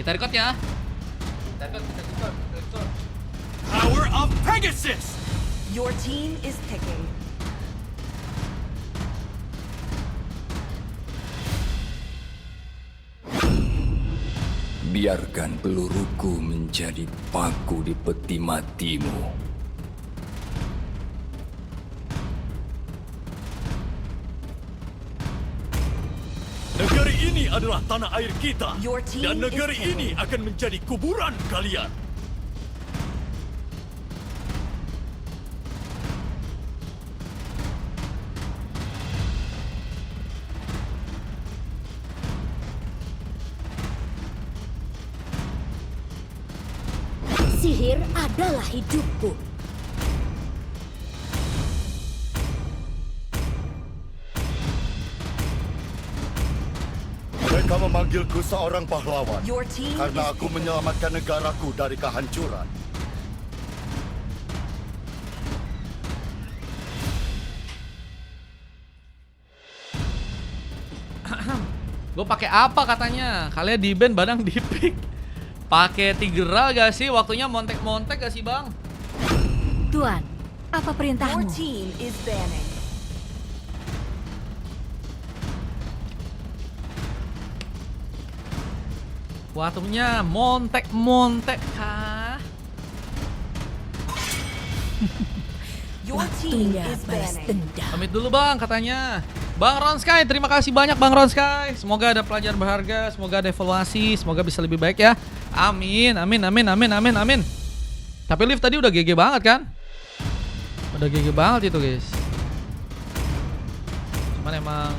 Kita record ya. Power of Pegasus! Your team is picking. Biarkan peluruku menjadi paku di peti matimu. Negeri ini adalah tanah air kita. Your team Dan negeri is ini akan menjadi kuburan kalian. Sihir adalah hidupku. Mereka memanggilku seorang pahlawan Your team karena is aku picking. menyelamatkan negaraku dari kehancuran. Gue pakai apa katanya? Kalian di band badang di pick. Pakai Tigreal gak sih? Waktunya montek-montek gak sih, Bang? Tuan, apa Your perintahmu? team is banning. Waktunya montek-montek kah? Your team Waktunya is balas banning. dendam. Pamit dulu Bang katanya. Bang Ron Sky, terima kasih banyak Bang Ron Sky. Semoga ada pelajaran berharga, semoga ada evaluasi, semoga bisa lebih baik ya. Amin, amin, amin, amin, amin, amin. Tapi Liv tadi udah GG banget kan? Udah GG banget itu guys. Cuman emang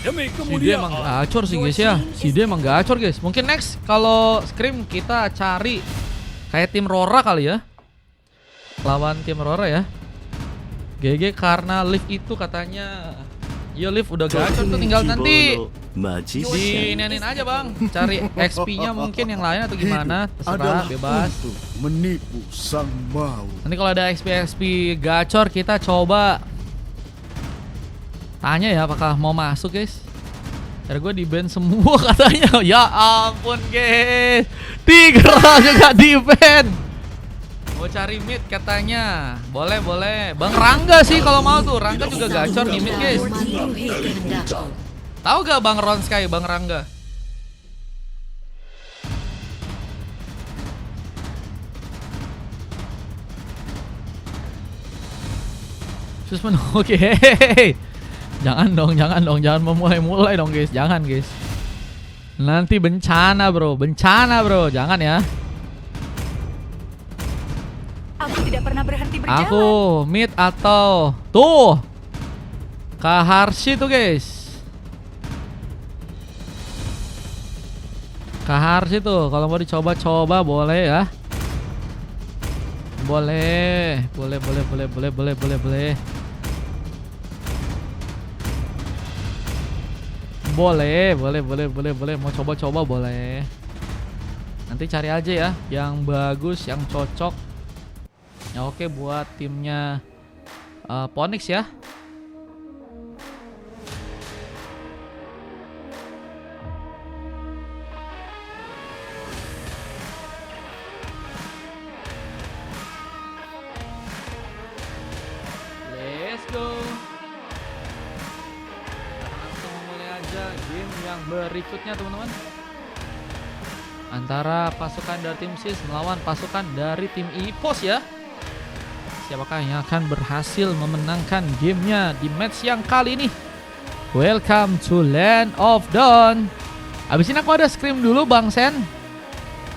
Demi si dia kemuliaan. emang gacor sih guys ya. Si dia emang gacor guys. Mungkin next kalau Scream kita cari kayak tim Rora kali ya. Lawan tim Rora ya. GG karena Liv itu katanya. Iya Liv udah gacor tuh, tinggal nanti dinenin aja Bang. Cari XP-nya mungkin yang lain atau gimana. Terserah, bebas. untuk menipu sang maut. Nanti kalau ada XP gacor kita coba tanya ya apakah mau masuk guys. Karena gue di ban semua katanya. Ya ampun guys, Tigreal juga di ban. Mau cari mid katanya. Boleh boleh. Bang Rangga sih kalau mau tuh. Rangga juga gacor di mid guys. Memenuhi kehendakku. Tahu gak Bang Ron Sky, Bang Rangga? Susmen, oke. Jangan dong, jangan memulai dong guys, jangan guys. Nanti bencana bro, jangan ya. Aku tidak pernah berhenti berjalan. Aku mid atau tuh Kaharshi tuh guys. Kaharshi tuh, kalau mau dicoba-coba boleh ya. Boleh. Boleh. Mau coba-coba boleh. Nanti cari aja ya yang bagus, yang cocok. Ya oke buat timnya Phoenix ya. Let's go. Langsung mulai aja game yang berikutnya teman-teman. Antara pasukan dari tim SIS melawan pasukan dari tim EVOS ya. Siapakah yang akan berhasil memenangkan gamenya di match yang kali ini? Welcome to Land of Dawn. Abis ini aku ada scream dulu Bang Sen.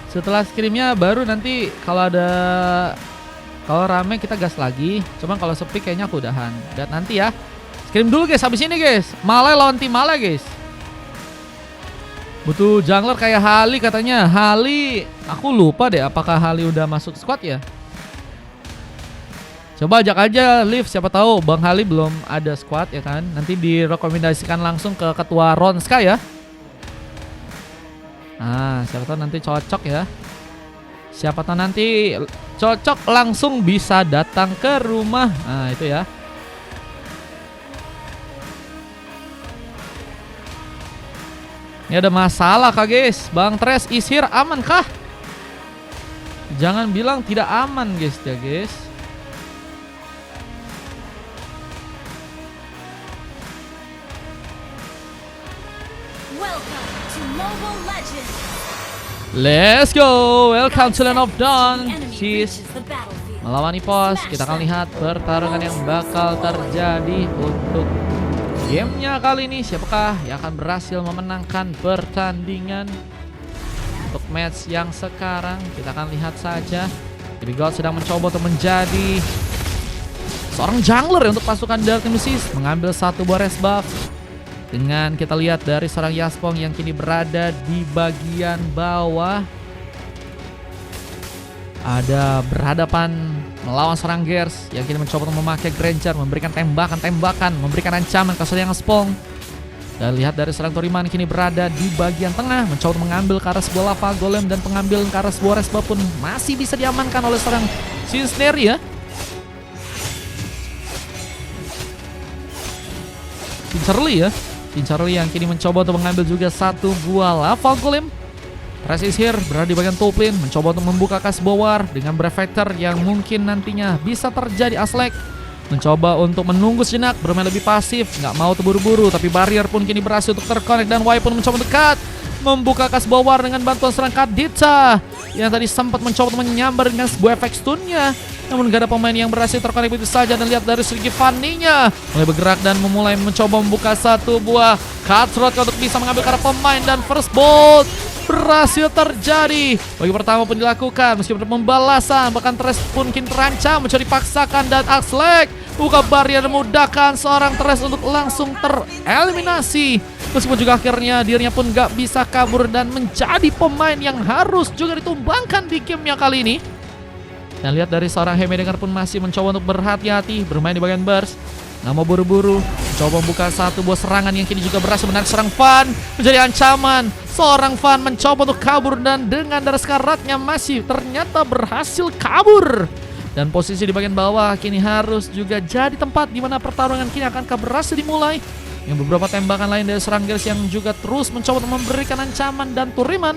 Setelah screamnya baru nanti kalau rame kita gas lagi. Cuman kalau sepi kayaknya aku udahan. Dan nanti ya scream dulu guys habis ini guys. Malay lawan tim Malay guys. Butuh jungler kayak Hali katanya. Hali, aku lupa deh apakah Hali udah masuk squad ya. Coba ajak aja Liv, siapa tahu Bang Hali belum ada squad ya kan. Nanti direkomendasikan langsung ke ketua Ronska ya. Nah, siapa tahu nanti cocok ya. Siapa tahu nanti cocok langsung bisa datang ke rumah. Nah, itu ya. Ini ada masalah kah guys? Bang Tres is here, aman kah? Jangan bilang tidak aman guys ya guys. Welcome to Mobile Legends. Let's go, welcome to Land of Dawn. The enemy Sis reaches the battlefield. melawan Ipos. Kita akan lihat pertarungan yang bakal terjadi untuk gamenya kali ini. Siapakah yang akan berhasil memenangkan pertandingan untuk match yang sekarang? Kita akan lihat saja. Jadi God sedang mencoba untuk menjadi seorang jungler untuk pasukan Dark Nemesis, mengambil satu buah res buff. Dengan kita lihat dari seorang Yaspong yang kini berada di bagian bawah, ada berhadapan melawan seorang Gers yang kini mencoba untuk memakai Granger, memberikan tembakan-tembakan, memberikan ancaman ke seorang Spong. Dan lihat dari seorang Toriman kini berada di bagian tengah, mencoba untuk mengambil ke arah sebuah lava golem, dan pengambilan ke arah sebuah resba pun masih bisa diamankan oleh seorang Sinsneri ya. Pincerly yang kini mencoba untuk mengambil juga satu buah lava golem. Thresh is here, berada di bagian top lane, mencoba untuk membuka sebuah war dengan Brave Fighter yang mungkin nantinya bisa terjadi Aslek. Mencoba untuk menunggu sejenak, bermain lebih pasif, nggak mau terburu-buru, tapi barrier pun kini berhasil untuk terkonek, dan Y pun mencoba dekat, membuka sebuah war dengan bantuan serang Kadita yang tadi sempat mencoba untuk menyambar dengan sebuah efek stunnya. Namun gak ada pemain yang berhasil terkonek begitu saja, dan lihat dari segi Fanny-nya mulai bergerak dan memulai mencoba membuka satu buah cutthroat untuk bisa mengambil karena pemain, dan first bolt berhasil terjadi. Bagi pertama pun dilakukan meskipun pembalasan, bahkan Thresh pun kini terancam mencari paksakan, dan Axlek buka barrier memudahkan seorang Thresh untuk langsung tereliminasi. Meskipun juga akhirnya dirinya pun gak bisa kabur dan menjadi pemain yang harus juga ditumbangkan di gamenya kali ini. Dan lihat dari seorang Heimerdinger pun masih mencoba untuk berhati-hati, bermain di bagian burst, nggak mau buru-buru, mencoba membuka satu buah serangan yang kini juga berhasil menarik serang Fan menjadi ancaman. Seorang Fan mencoba untuk kabur, dan dengan darah sekaratnya masih ternyata berhasil kabur. Dan posisi di bagian bawah kini harus juga jadi tempat di mana pertarungan kini akan berhasil dimulai. Yang beberapa tembakan lain dari serang Gers yang juga terus mencoba untuk memberikan ancaman, dan Turiman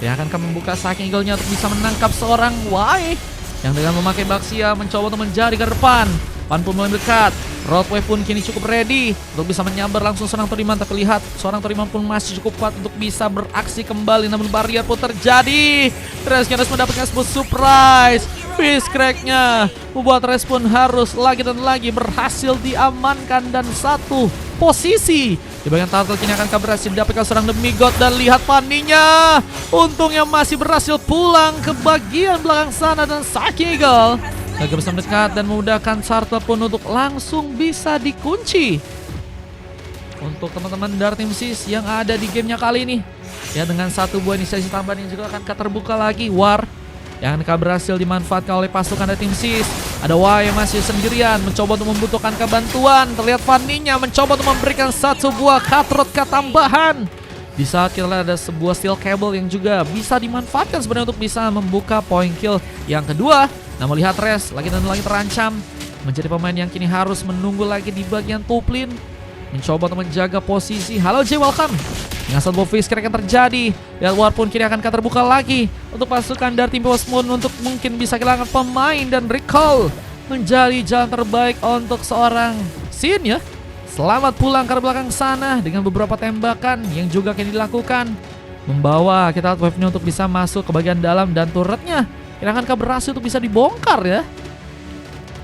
yang akan membuka Saking Eagle-nya untuk bisa menangkap seorang Y yang dengan memakai Baxia mencoba untuk menjadi ke depan. Pan pun mulai dekat, Roadway pun kini cukup ready untuk bisa menyambar langsung seorang Toriman, tapi lihat seorang Toriman pun masih cukup kuat untuk bisa beraksi kembali, namun barrier pun terjadi. Thresh harus mendapatkan sebuah surprise. Fist crack-nya membuat Thresh pun harus lagi dan lagi berhasil diamankan, dan satu posisi di bagian turtle kini akan berhasil didapatkan seorang Demigod, dan lihat Fanny-nya untungnya masih berhasil pulang ke bagian belakang sana, dan Saking Eagle agak bisa mendekat dan memudahkan turtle pun untuk langsung bisa dikunci. Untuk teman-teman Dark Nemesis yang ada di gamenya kali ini ya, dengan satu buah inisiasi tambahan yang juga akan terbuka lagi war yang akan berhasil dimanfaatkan oleh pasukan Dark Nemesis. Ada Y yang masih sendirian mencoba untuk membutuhkan kebantuan. Terlihat Fanny-nya mencoba untuk memberikan satu buah cutthroat tambahan. Di saat kita lihat ada sebuah steel cable yang juga bisa dimanfaatkan sebenarnya untuk bisa membuka point kill yang kedua. Namun lihat Thresh lagi dan lagi terancam menjadi pemain yang kini harus menunggu lagi di bagian top lane, mencoba untuk menjaga posisi. Halo J, welcome. Dengan satu fish crack yang terjadi, lihat war pun kini akan terbuka lagi untuk pasukan dari tim Moon untuk mungkin bisa kehilangan pemain, dan recall menjadi jalan terbaik untuk seorang Sin ya. Selamat pulang ke belakang sana dengan beberapa tembakan yang juga kini dilakukan, membawa kita wave-nya untuk bisa masuk ke bagian dalam, dan turretnya akan berhasil untuk bisa dibongkar ya.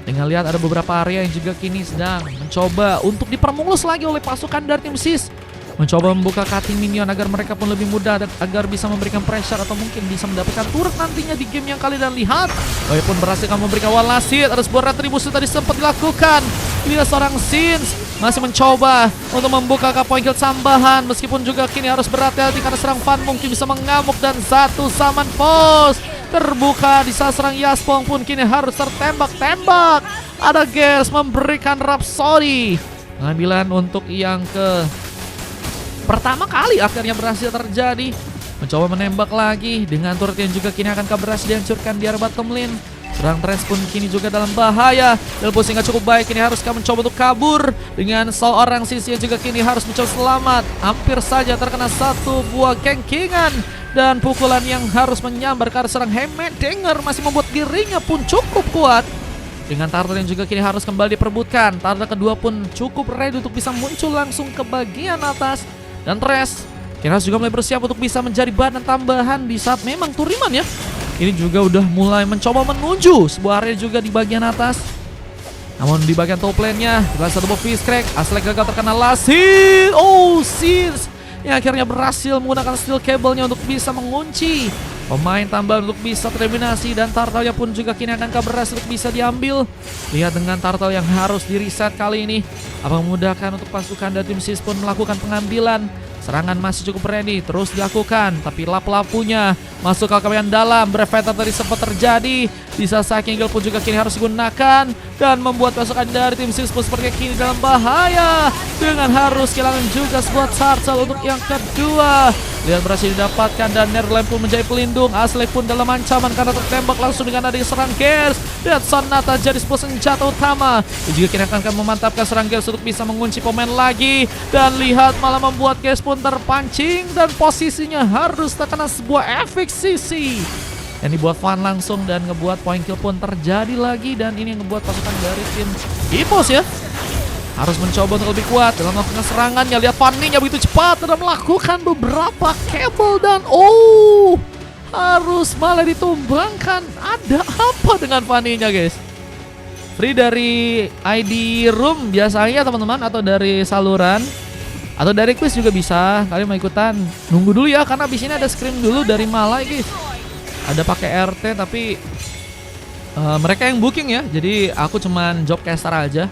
Dengan lihat ada beberapa area yang juga kini sedang mencoba untuk dipermulus lagi oleh pasukan dari tim Sis, mencoba membuka cutting minion agar mereka pun lebih mudah dan agar bisa memberikan pressure atau mungkin bisa mendapatkan turret nantinya di game yang kali. Dan lihat Boy pun berhasil memberikan one last hit. Ada sebuah retribusi tadi sempat dilakukan. Lihat seorang Sins masih mencoba untuk membuka point kill tambahan, meskipun juga kini harus berhati-hati karena serang Fan mungkin bisa mengamuk, dan satu Saman Post terbuka di saat serang Yaspong pun kini harus tertembak-tembak. Ada Gers memberikan Rhapsody, pengambilan untuk yang ke pertama kali akhirnya berhasil terjadi. Mencoba menembak lagi dengan turret yang juga kini akan berhasil dihancurkan di area bottom lane. Serang Thresh pun kini juga dalam bahaya. Dalam posisi nggak cukup baik, kini harus mencoba untuk kabur. Dengan seorang sisi yang juga kini harus mencoba selamat. Hampir saja terkena satu buah gengkingan. Dan pukulan yang harus menyambar ke arah serang Heimerdinger masih membuat dirinya pun cukup kuat. Dengan turtle yang juga kini harus kembali diperebutkan. Turtle kedua pun cukup ready untuk bisa muncul langsung ke bagian atas. Dan Thresh kini harus juga mulai bersiap untuk bisa menjadi badan tambahan di saat memang Turiman ya. Ini juga udah mulai mencoba menuju sebuah area juga di bagian atas. Namun di bagian top lane-nya kita satu buff Fist Crack. Aslek gagal terkena last hit. Oh, Sins yang akhirnya berhasil menggunakan steel cable-nya untuk bisa mengunci pemain tambahan untuk bisa tereliminasi. Dan turtle-nya pun juga kini akan berhasil untuk bisa diambil. Lihat dengan turtle yang harus di reset kali ini, apa memudahkan untuk pasukan dari tim Sis pun melakukan pengambilan. Serangan masih cukup ready, terus dilakukan. Tapi lap-lapunya masuk ke kawasan dalam. Brevetter tadi sempat terjadi. Bisa Saking Gale pun juga kini harus digunakan. Dan membuat pasukan dari tim Sis pun sepertinya kini dalam bahaya. Dengan harus kehilangan juga sebuah turtle untuk yang kedua. Lihat berhasil didapatkan dan Nerlem pun menjadi pelindung. Aslek pun dalam ancaman karena tertembak langsung dengan adanya serang Gears. Dan Sonata jadi sebuah senjata utama. Dan juga kini akan memantapkan serang Gears untuk bisa mengunci pemain lagi. Dan lihat malah membuat Gears pun terpancing. Dan posisinya harus terkena sebuah efek sisi yang dibuat Van langsung dan ngebuat point kill pun terjadi lagi. Dan ini yang ngebuat pasukan dari tim Ipos ya harus mencoba untuk lebih kuat dalam melakukan serangannya. Lihat Fanny-nya begitu cepat dalam melakukan beberapa cable. Dan harus malah ditumbangkan. Ada apa dengan Fanny-nya guys? Free dari ID room biasanya teman-teman, atau dari saluran, atau dari quiz juga bisa. Kalian mau ikutan nunggu dulu ya, karena abis ini ada scream dulu dari Malai guys. Ada pakai RT tapi mereka yang booking ya, jadi aku cuman job caster aja.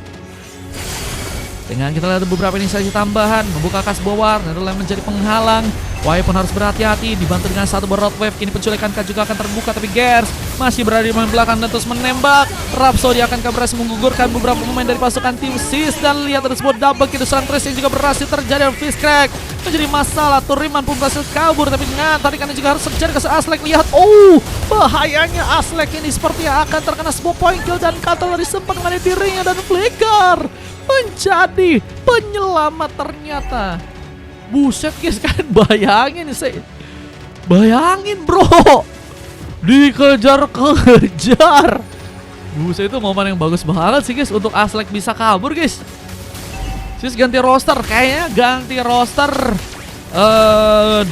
Dengan kita lihat beberapa inisiasi tambahan, membuka kas bawah, Netherlands menjadi penghalang. Wai pun harus berhati-hati, dibantu dengan satu road wave. Kini penculikan K juga akan terbuka, tapi Gears masih berada di belakang dan terus menembak. Rhapsody akan berhasil menggugurkan beberapa pemain dari pasukan tim Sis. Dan lihat ada sebuah double kill serang Thresh yang juga berhasil terjadi. Fist Crack menjadi masalah. Turiman pun berhasil kabur, tapi dengan tarikannya juga harus terjadi ke Aslek. Lihat, bahayanya Aslek ini sepertinya akan terkena sebuah point kill. Dan Cutlery sempat mengenai dirinya dan Flicker menjadi penyelamat ternyata. Buset guys, kan bayangin sih. Bayangin bro, dikejar-kejar. Buset, itu momen yang bagus banget sih guys untuk Aslek bisa kabur guys. Sis ganti roster, kayaknya ganti roster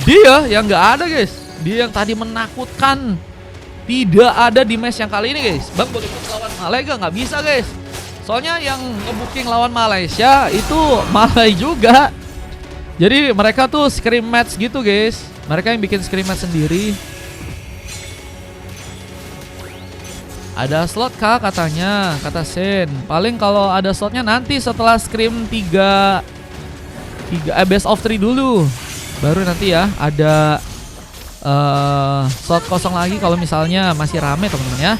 dia yang nggak ada guys. Dia yang tadi menakutkan tidak ada di match yang kali ini guys. Bang boleh lawan Malaysia nggak bisa guys. Soalnya yang ngebooking lawan Malaysia itu Malay juga. Jadi mereka tuh scrim match gitu guys. Mereka yang bikin scrim match sendiri. Ada slot kah katanya, kata Sen. Paling kalau ada slotnya nanti setelah scrim 3 best of 3 dulu. Baru nanti ya ada slot kosong lagi kalau misalnya masih rame teman-teman ya.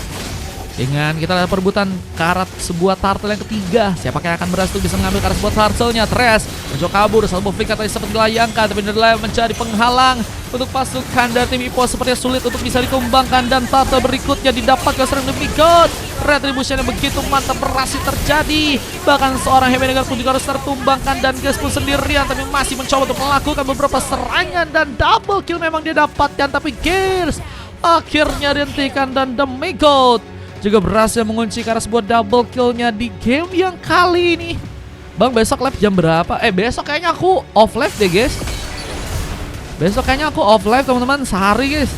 Dengan kita lihat perebutan ke arah sebuah turtle yang ketiga. Siapakah yang akan berhasil bisa mengambil ke arah sebuah turtle-nya? Thresh mencoba kabur. Salvo flicker tadi sempat dilayangkan, tapi Nerlem menjadi penghalang untuk pasukan dari tim Ipos. Sepertinya sulit untuk bisa ditumbangkan. Dan turtle berikutnya didapat ke serang demi God. Retribution yang begitu mantap berhasil terjadi. Bahkan seorang Heimerdinger pun juga harus tertumbangkan. Dan Gears pun sendirian tapi masih mencoba untuk melakukan beberapa serangan. Dan double kill memang dia dapatkan. Tapi Gears akhirnya dihentikan. Dan demi God juga berhasil mengunci karena sebuah double killnya di game yang kali ini. Bang, besok live jam berapa? Besok kayaknya aku off live deh guys. Besok kayaknya aku off live teman-teman, sehari guys.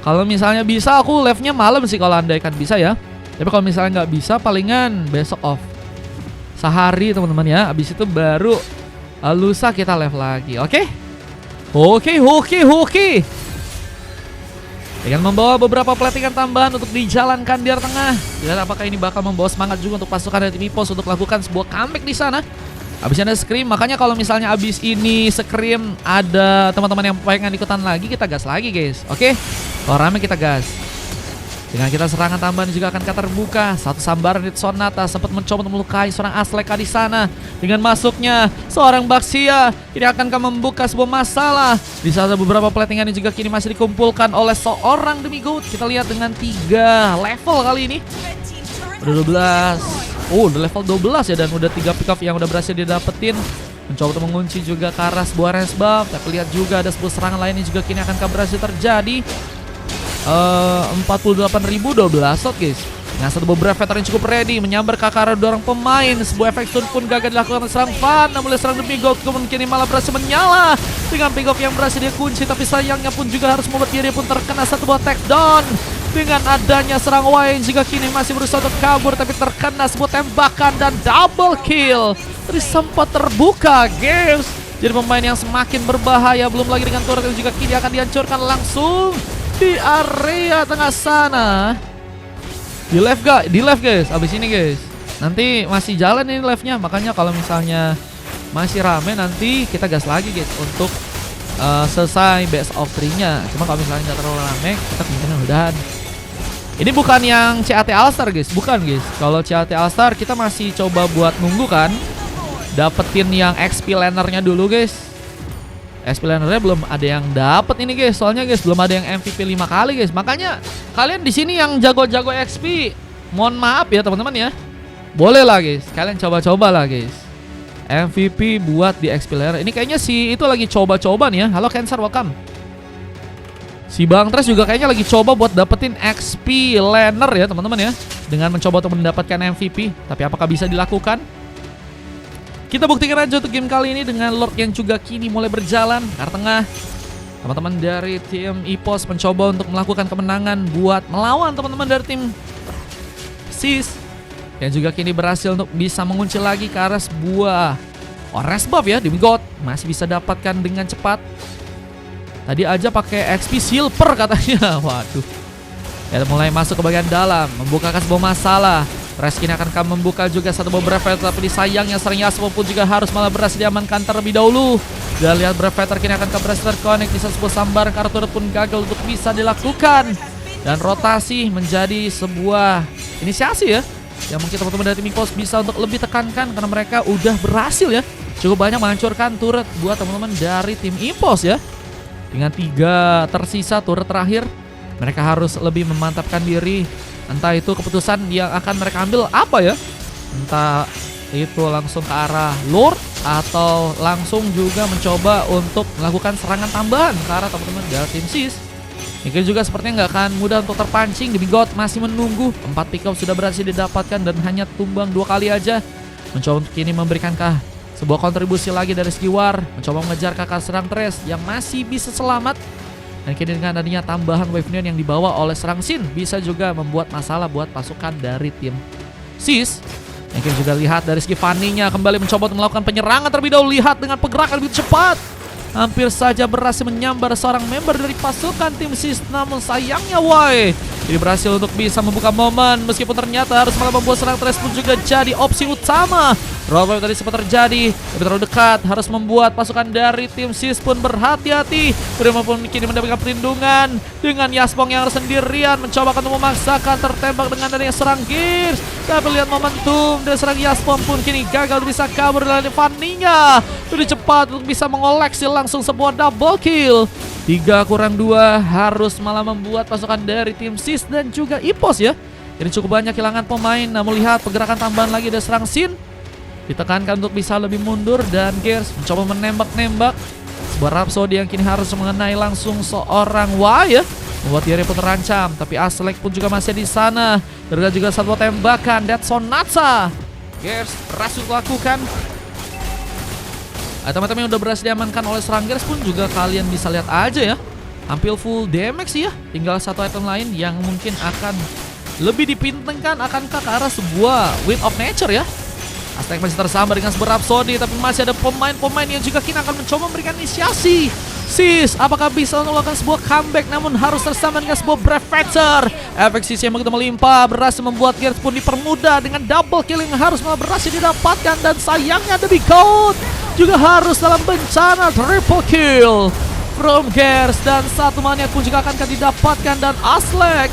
Kalau misalnya bisa aku live-nya malam sih kalau andaikan bisa ya. Tapi kalau misalnya nggak bisa palingan besok off sehari teman-teman ya. Abis itu baru lusa kita live lagi. Oke? Dengan membawa beberapa platingan tambahan untuk dijalankan di area tengah. Lihat apakah ini bakal membawa semangat juga untuk pasukan dari tim Ipos untuk melakukan sebuah comeback di sana. Abisnya ada scream, makanya kalau misalnya abis ini scream ada teman-teman yang pengen ikutan lagi, kita gas lagi guys. Oke? Kalau rame kita gas. Dengan kita serangan tambahan juga akan terbuka. Satu sambaran di Sonata sempat mencoba untuk melukai seorang Asleka di sana. Dengan masuknya seorang Baxia, ini akankah membuka sebuah masalah. Di saat beberapa platingan ini juga kini masih dikumpulkan oleh seorang demigod. Kita lihat dengan 3 level kali ini. Red team turret Udah 12. Oh, udah level 12 ya, dan udah 3 pick up yang udah berhasil didapetin. Mencoba untuk mengunci juga ke arah sebuah range buff. Tapi lihat juga ada sebuah serangan lain yang juga kini akankah berhasil terjadi. 48.012 shot guys. Nah, satu beberapa veteran yang cukup ready menyambar ke arah dua orang pemain. Sebuah efek stun pun gagal dilakukan serang Van. Namun serang demigod kemungkinan malah berhasil menyala dengan pick up yang berhasil dia kunci. Tapi sayangnya pun juga harus membuat dia pun terkena satu buah takedown. Dengan adanya serang Wayne juga kini masih berusaha untuk kabur, tapi terkena sebuah tembakan dan double kill. Tadi sempat terbuka guys. Jadi pemain yang semakin berbahaya. Belum lagi dengan turret yang juga kini akan dihancurkan langsung di area tengah sana. Di left guys, abis ini guys. Nanti masih jalan ini live-nya. Makanya kalau misalnya masih rame nanti kita gas lagi guys untuk selesai best of 3-nya. Cuma kalau misalnya nggak terlalu rame, kita kemungkinan udahan. Ini bukan yang CAT All-Star guys, bukan guys. Kalau CAT All-Star kita masih coba buat nunggu kan, dapetin yang XP lanernya dulu guys. XP lanernya belum ada yang dapet ini guys, soalnya guys belum ada yang MVP 5 kali guys. Makanya kalian di sini yang jago-jago XP, mohon maaf ya teman-teman ya. Boleh lah guys, kalian coba-coba lah guys. MVP buat di XP laner. Ini kayaknya si itu lagi coba-coba nih ya. Halo Cancer, welcome. Si Bang Tres juga kayaknya lagi coba buat dapetin XP laner ya teman-teman ya, dengan mencoba untuk mendapatkan MVP. Tapi apakah bisa dilakukan? Kita buktikan aja untuk game kali ini dengan Lord yang juga kini mulai berjalan ke arah tengah. Teman-teman dari tim EPOS mencoba untuk melakukan kemenangan buat melawan teman-teman dari tim SIS, yang juga kini berhasil untuk bisa mengunci lagi ke arah sebuah range buff ya. Demigod masih bisa dapatkan dengan cepat. Tadi aja pakai XP silver katanya. Waduh. Ya, mulai masuk ke bagian dalam, membukakan sebuah masalah. Reskin akan membuka juga satu beberapa, tapi disayangnya serang Yasuo pun juga harus malah berhasil diamankan terlebih dahulu. Dan lihat Breveter kini akan berhasil terkonek di sebuah sambaran, kartu pun gagal untuk bisa dilakukan. Dan rotasi menjadi sebuah inisiasi ya, yang mungkin teman-teman dari tim EPOS bisa untuk lebih tekankan, karena mereka udah berhasil ya cukup banyak menghancurkan turret buat teman-teman dari tim EPOS ya. Dengan 3 tersisa turret terakhir, mereka harus lebih memantapkan diri. Entah itu keputusan yang akan mereka ambil apa ya, entah itu langsung ke arah Lord atau langsung juga mencoba untuk melakukan serangan tambahan ke arah teman-teman dari tim SIS. Mungkin juga sepertinya nggak akan mudah untuk terpancing. Demigod masih menunggu. 4 pick up sudah berhasil didapatkan dan hanya tumbang 2 kali aja. Mencoba untuk kini memberikan sebuah kontribusi lagi dari segi War, mencoba mengejar kakak serang Thresh yang masih bisa selamat. Dan kini dengan adanya tambahan wave neon yang dibawa oleh serang Sin, bisa juga membuat masalah buat pasukan dari tim SIS. Yang kita juga lihat dari segi Fanny-nya kembali mencoba untuk melakukan penyerangan terlebih dahulu. Lihat dengan pergerakan lebih cepat, hampir saja berhasil menyambar seorang member dari pasukan tim SIS. Namun sayangnya Wai ini berhasil untuk bisa membuka momen, meskipun ternyata harus malah membuat serang Thresh pun juga jadi opsi utama. Rollback tadi sempat terjadi, tapi terlalu dekat, harus membuat pasukan dari tim SIS pun berhati-hati. Prima pun kini mendapatkan perlindungan dengan Yaspong yang harus sendirian, mencoba untuk memaksakan tertembak dengan adanya serang Gears. Tapi lihat momentum dari serang Yaspong pun kini gagal bisa kabur dari Fanny-nya. Lebih cepat untuk bisa mengoleksi langsung sebuah double kill. 3-2 harus malah membuat pasukan dari tim SIS dan juga EPOS ya. Jadi cukup banyak kehilangan pemain. Namun lihat pergerakan tambahan lagi dari serang Sin, ditekankan untuk bisa lebih mundur, dan Gears mencoba menembak-nembak sebuah Rhapsody yang kini harus mengenai langsung seorang Wai ya, membuat dia pun terancam. Tapi Aslek pun juga masih di sana. Dan juga satu tembakan Dead Sonata. Gears berhasil lakukan. Teman-teman yang udah berhasil diamankan oleh serang Gears pun juga kalian bisa lihat aja ya, hampir full damage ya. Tinggal satu item lain yang mungkin akan lebih dipintengkan, akankah ke arah sebuah Wind of Nature ya. Aztec masih tersambar dengan sebuah Rhapsody, tapi masih ada pemain-pemain yang juga kini akan mencoba memberikan inisiasi. SIS apakah bisa melakukan sebuah comeback, namun harus tersambar dengan sebuah Breveter. Efek SIS yang begitu melimpah berhasil membuat Gears pun dipermudah dengan double kill yang harus berhasil didapatkan. Dan sayangnya Demigod juga harus dalam bencana triple kill from Gears, dan satu maniak pun juga akan didapatkan. Dan Aslek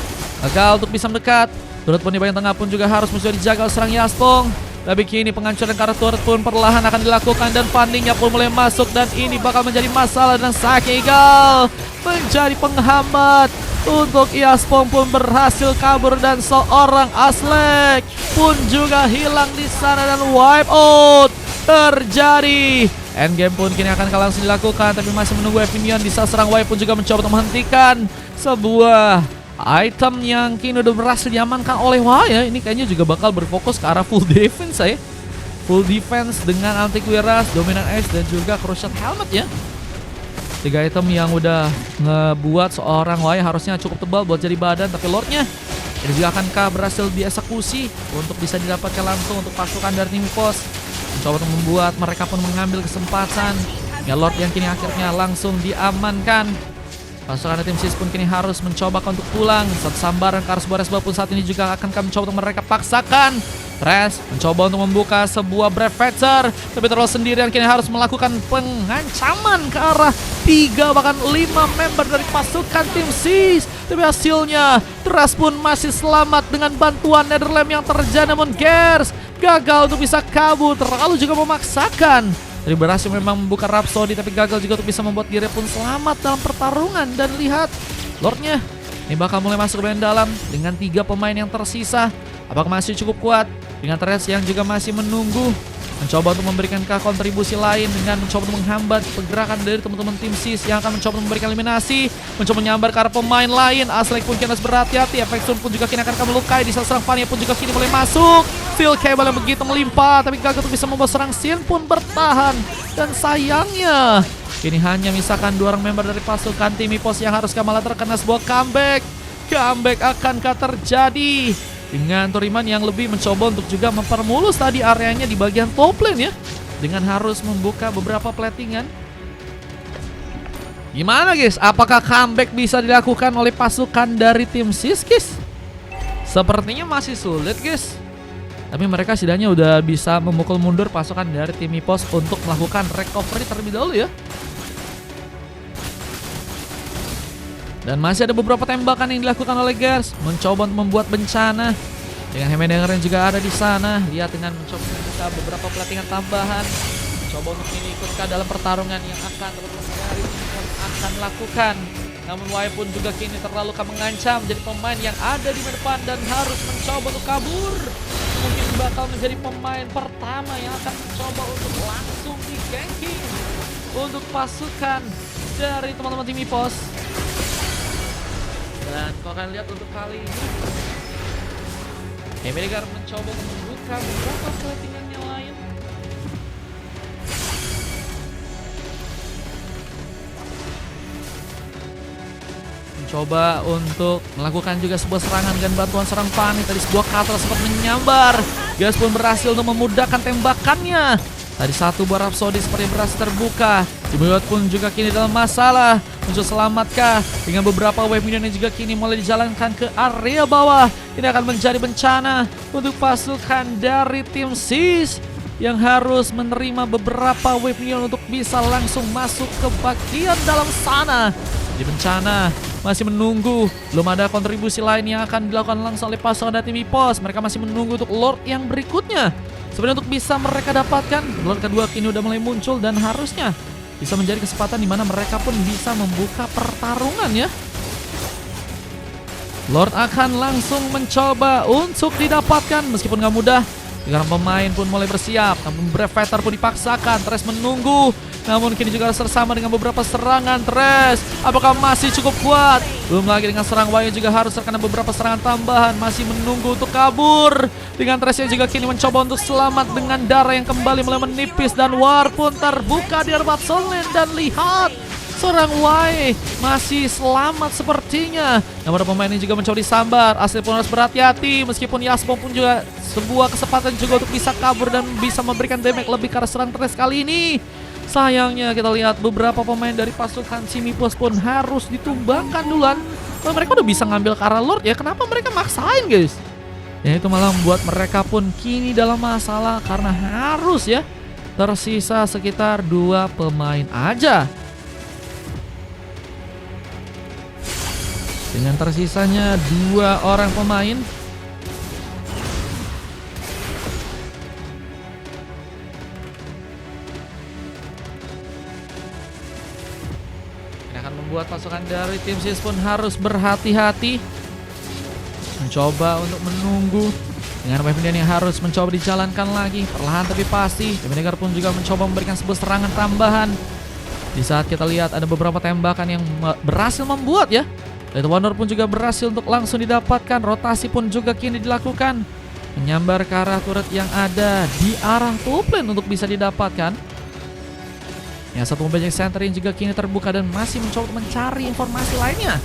gagal untuk bisa mendekat. Turret pun di bagian tengah pun juga harus mencoba dijaga serang Yasbong. Tapi kini penghancuran ke arah turret pun perlahan akan dilakukan dan fundingnya pun mulai masuk dan ini bakal menjadi masalah dan Sake Eagle menjadi penghambat untuk Yasbong pun berhasil kabur dan seorang Aslek pun juga hilang di sana dan wipe out terjadi. Endgame pun kini akan langsung dilakukan tapi masih menunggu Evinion. Di saat serang wipe pun juga mencoba untuk menghentikan sebuah item yang kini udah berhasil diamankan oleh Waya. Ini kayaknya juga bakal berfokus ke arah full defense ya. Full defense dengan anti-cuirass, dominant edge dan juga crucial helmet ya. 3 item yang udah ngebuat seorang Waya harusnya cukup tebal buat jadi badan. Tapi Lordnya ini juga akankah berhasil dieksekusi untuk bisa didapatkan langsung untuk pasukan dari tim pos. Mencoba untuk membuat mereka pun mengambil kesempatan. Ya Lord yang kini akhirnya langsung diamankan. Pasukan tim Sis pun kini harus mencoba untuk pulang. Satu sambaran ke arah sebuah resbah pun saat ini juga akan kami mencoba untuk mereka paksakan. Tres mencoba untuk membuka sebuah Brevetzer, tapi terus sendirian kini harus melakukan pengancaman ke arah 3 bahkan 5 member dari pasukan tim Sis. Tapi hasilnya Tres pun masih selamat dengan bantuan Netherlands yang terjadi, namun Gers gagal untuk bisa kabur, terlalu juga memaksakan. Tadi berhasil memang membuka Rhapsody tapi gagal juga untuk bisa membuat diri pun selamat dalam pertarungan. Dan lihat Lordnya ini bakal mulai masuk ke bagian dalam dengan 3 pemain yang tersisa. Apakah masih cukup kuat dengan Thresh yang juga masih menunggu, mencoba untuk memberikan kontribusi lain dengan mencoba untuk menghambat pergerakan dari teman-teman tim Sis yang akan mencoba memberikan eliminasi, mencoba menyambar ke arah pemain lain. Aslek pun kini harus berhati-hati. Efeksun pun juga kini akan melukai. Di saat serang Fania pun juga kini mulai masuk. Steel Cable yang begitu melimpah tapi gagal untuk bisa membuat serang Sin pun bertahan. Dan sayangnya kini hanya misalkan 2 orang member dari pasukan tim Ipos yang harus malah terkena sebuah comeback. Comeback akankah terjadi dengan Toriman yang lebih mencoba untuk juga mempermulus tadi areanya di bagian top lane ya, dengan harus membuka beberapa platingan. Gimana guys? Apakah comeback bisa dilakukan oleh pasukan dari tim Sis guys? Sepertinya masih sulit guys. Tapi mereka setidaknya udah bisa memukul mundur pasukan dari tim Ipos untuk melakukan recovery terlebih dahulu ya. Dan masih ada beberapa tembakan yang dilakukan oleh Gers, mencoba untuk membuat bencana. Dengan Hemendenger yang juga ada di sana, lihat dengan mencoba membuka beberapa pelatihan tambahan, mencoba untuk ini ikut ke dalam pertarungan yang akan terus dari akan lakukan. Namun Wai pun juga kini terlalu mengancam jadi pemain yang ada di depan dan harus mencoba untuk kabur. Mungkin bakal menjadi pemain pertama yang akan mencoba untuk langsung di ganking untuk pasukan dari teman-teman tim Ipos. Dan kalau kalian lihat untuk kali ini Hemendenger mencoba membuka beberapa settingan yang lain. Mencoba untuk melakukan juga sebuah serangan dengan bantuan serang Fanny. Tadi sebuah Katra sempat menyambar. Gas pun berhasil untuk memudahkan tembakannya. Tadi satu buah Rhapsody seperti berhasil terbuka. Jimmy pun juga kini dalam masalah. Muncul selamatkah dengan beberapa wave minion yang juga kini mulai dijalankan ke area bawah. Ini akan menjadi bencana untuk pasukan dari tim Sis yang harus menerima beberapa wave minion untuk bisa langsung masuk ke bagian dalam sana. Di bencana masih menunggu, belum ada kontribusi lain yang akan dilakukan langsung oleh pasukan dari tim Ipos. Mereka masih menunggu untuk Lord yang berikutnya. Sebenarnya untuk bisa mereka dapatkan, Lord kedua kini udah mulai muncul dan harusnya bisa menjadi kesempatan di mana mereka pun bisa membuka pertarungan ya. Lord akan langsung mencoba untuk didapatkan meskipun gak mudah. Sekarang pemain pun mulai bersiap, namun Brevetzer pun dipaksakan. Tres menunggu, namun kini juga harus bersama dengan beberapa serangan. Tres, apakah masih cukup kuat? Belum lagi dengan serang Wayu juga harus terkena beberapa serangan tambahan. Masih menunggu untuk kabur. Dengan Tres yang juga kini mencoba untuk selamat dengan darah yang kembali mulai menipis. Dan War pun terbuka di arah Solin. Dan lihat, seorang Wai masih selamat sepertinya. Namun pemain ini juga mencoba disambar. Asli pun harus berhati-hati. Meskipun Yasbong pun juga sebuah kesempatan juga untuk bisa kabur dan bisa memberikan damage lebih ke arah serang Tres kali ini. Sayangnya kita lihat beberapa pemain dari pasukan Simipos pun harus ditumbangkan duluan. Kalau mereka udah bisa ngambil ke arah Lord ya, kenapa mereka maksain guys? Ya itu malah membuat mereka pun kini dalam masalah karena harus ya tersisa sekitar 2 pemain aja. Dengan tersisanya 2 orang pemain. Ini akan membuat pasukan dari tim SIS pun harus berhati-hati, mencoba untuk menunggu dengan pemilihan yang harus mencoba dijalankan lagi perlahan tapi pasti. Demenegar pun juga mencoba memberikan sebuah serangan tambahan. Di saat kita lihat ada beberapa tembakan yang berhasil membuat ya, Light Wonder pun juga berhasil untuk langsung didapatkan. Rotasi pun juga kini dilakukan, menyambar ke arah turret yang ada di arah top lane untuk bisa didapatkan. Yang satu Mobile Center yang juga kini terbuka dan masih mencoba mencari informasi lainnya.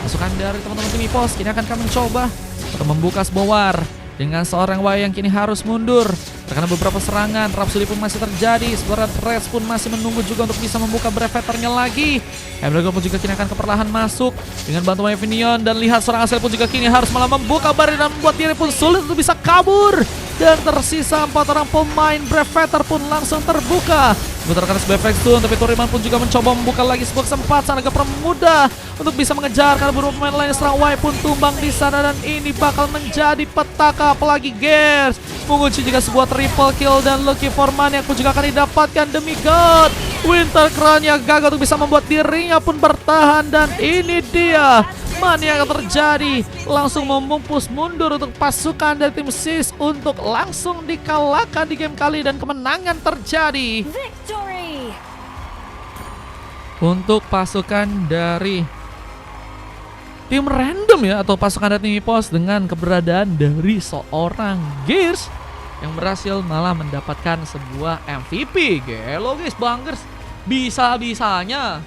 Pasukan dari teman-teman tim EPOS kini akan mencoba untuk membuka sebuah war dengan seorang Y yang kini harus mundur karena beberapa serangan. Rhapsody pun masih terjadi. Sebenarnya Reds pun masih menunggu juga untuk bisa membuka brevetternya lagi. Embrago pun juga kini akan perlahan masuk dengan bantuan Evinion, dan lihat seorang Asel pun juga kini harus malah membuka barir dan membuat diri pun sulit untuk bisa kabur. Dan tersisa 4 orang pemain. Brevetter pun langsung terbuka. Memutarkan sebuah efek stun, tapi Turiman pun juga mencoba membuka lagi sebuah kesempatan agak permudah untuk bisa mengejar karena beberapa pemain lain serang Y pun tumbang di sana, dan ini bakal menjadi petaka. Apalagi Gears mengunci juga sebuah triple kill, dan Lucky Forman yang pun juga akan didapatkan. Demi God, Winter Crown yang gagal untuk bisa membuat dirinya pun bertahan, dan ini dia Mania yang terjadi, langsung membungkus mundur untuk pasukan dari tim SIS untuk langsung dikalahkan di game kali, dan kemenangan terjadi Victory! untuk pasukan dari tim random ya, atau pasukan dari tim EPOS dengan keberadaan dari seorang Gears yang berhasil malah mendapatkan sebuah MVP. Gelo guys, Bangers bisa-bisanya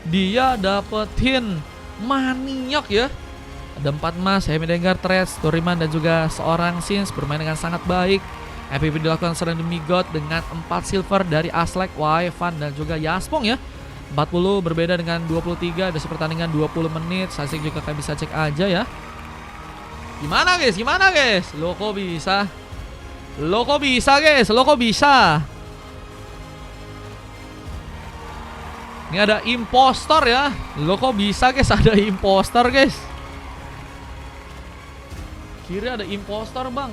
dia dapetin Maniak ya. Ada 4 emas, Demenegar, Threads, Turiman, dan juga seorang Sins bermain dengan sangat baik. MVP dilakukan seorang Demi God dengan 4 silver dari Aslek, Y, Van, dan juga Yaspong ya. 40 berbeda dengan 23, ada pertandingan 20 menit. Sasik juga kalian bisa cek aja ya. Gimana guys? Gimana guys? Lo kok bisa? Lo kok bisa guys? Lo kok bisa? Ini ada impostor ya. Lo kok bisa guys? Ada impostor guys. Kira ada impostor bang.